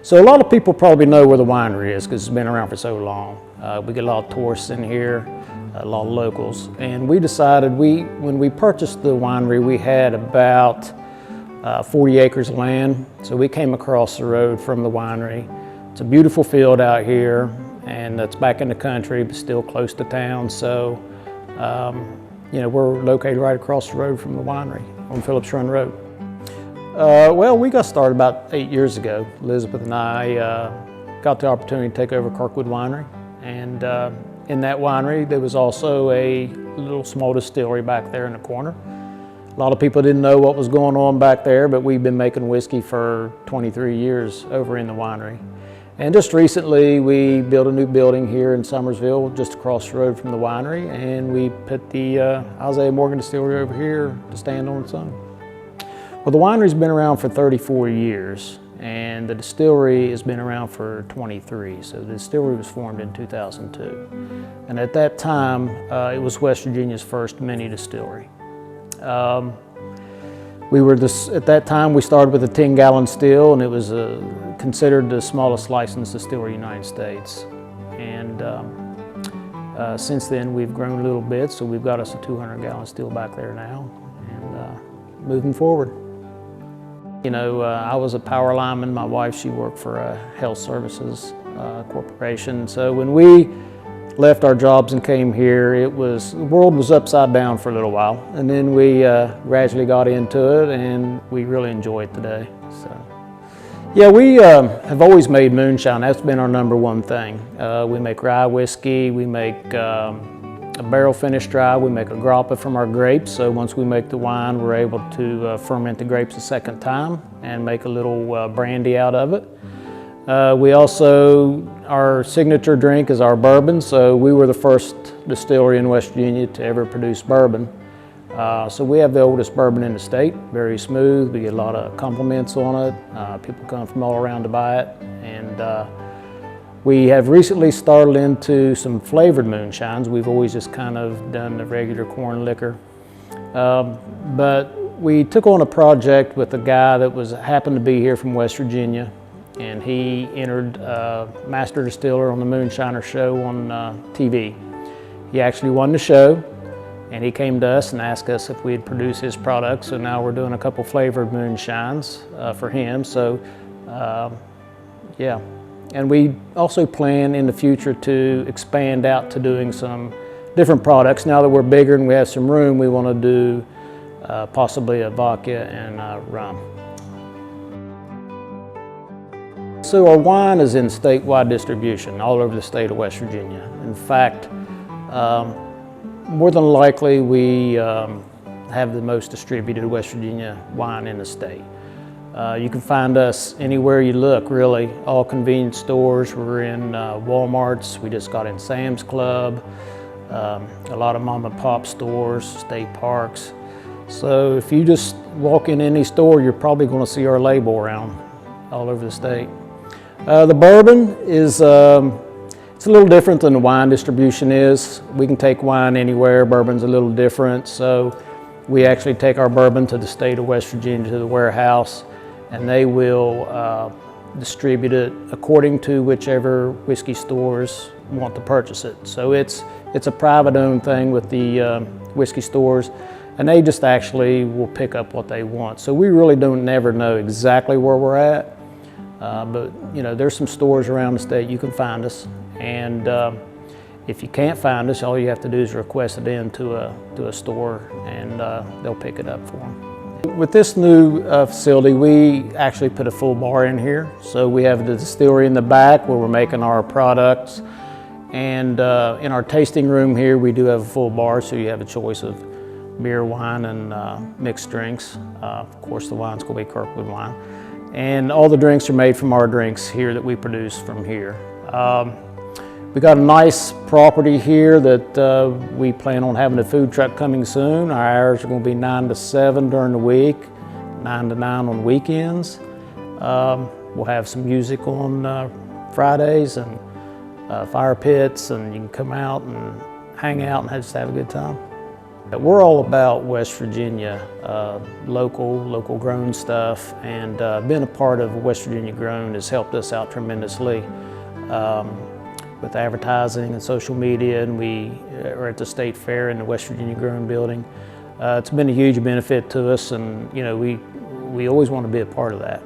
So a lot of people probably know where the winery is because it's been around for so long. We get a lot of tourists in here, a lot of locals. And we decided, when we purchased the winery, we had about 40 acres of land. So we came across the road from the winery. It's a beautiful field out here, and it's back in the country, but still close to town. So, you know, we're located right across the road from the winery on Phillips Run Road. Well, we got started about 8 years ago. Elizabeth and I got the opportunity to take over Kirkwood Winery. And in that winery, there was also a little small distillery back there in the corner. A lot of people didn't know what was going on back there, but we've been making whiskey for 23 years over in the winery. And just recently, we built a new building here in Summersville, just across the road from the winery, and we put the Isaiah Morgan Distillery over here to stand on its own. Well, the winery's been around for 34 years, and the distillery has been around for 23. So the distillery was formed in 2002. And at that time, it was West Virginia's first mini distillery. At that time, we started with a 10-gallon still, and it was considered the smallest licensed distillery in the United States. And since then, we've grown a little bit, so we've got us a 200-gallon still back there now, and moving forward. You know, I was a power lineman. My wife, she worked for a health services corporation. So when we left our jobs and came here, the world was upside down for a little while. And then we gradually got into it, and we really enjoy it today. So, yeah, we have always made moonshine. That's been our #1 thing. We make rye whiskey, we make a barrel finished dry, we make a grappa from our grapes. So once we make the wine, we're able to ferment the grapes a second time and make a little brandy out of it. We also, our signature drink is our bourbon. So we were the first distillery in West Virginia to ever produce bourbon. So we have the oldest bourbon in the state, very smooth. We get a lot of compliments on it. People come from all around to buy it. And we have recently started into some flavored moonshines. We've always just kind of done the regular corn liquor. But we took on a project with a guy that happened to be here from West Virginia, and he entered Master Distiller on the Moonshiner Show on TV. He actually won the show, and he came to us and asked us if we'd produce his product. So now we're doing a couple flavored moonshines for him. So yeah. And we also plan in the future to expand out to doing some different products. Now that we're bigger and we have some room, we want to do possibly a vodka and rum. So our wine is in statewide distribution all over the state of West Virginia. In fact, more than likely we have the most distributed West Virginia wine in the state. You can find us anywhere you look, really. All convenience stores. We're in Walmarts. We just got in Sam's Club. A lot of mom and pop stores, state parks. So if you just walk in any store, you're probably going to see our label around all over the state. The bourbon is it's a little different than the wine distribution is. We can take wine anywhere. Bourbon's a little different. So we actually take our bourbon to the state of West Virginia, to the warehouse, and they will distribute it according to whichever whiskey stores want to purchase it. So it's a private-owned thing with the whiskey stores, and they just actually will pick up what they want. So we really never know exactly where we're at, but you know, there's some stores around the state you can find us, and if you can't find us, all you have to do is request it in to a store, and they'll pick it up for them. With this new facility, we actually put a full bar in here. So we have the distillery in the back where we're making our products. And in our tasting room here, we do have a full bar, so you have a choice of beer, wine, and mixed drinks. Of course, the wine's going to be Kirkwood wine. And all the drinks are made from our drinks here that we produce from here. We got a nice property here that we plan on having a food truck coming soon. Our hours are going to be 9 to 7 during the week, 9 to 9 on weekends. We'll have some music on Fridays and fire pits, and you can come out and hang out and just have a good time. We're all about West Virginia, local grown stuff, and being a part of West Virginia Grown has helped us out tremendously with advertising and social media, and we are at the State Fair in the West Virginia Grown building. It's been a huge benefit to us, and we always want to be a part of that.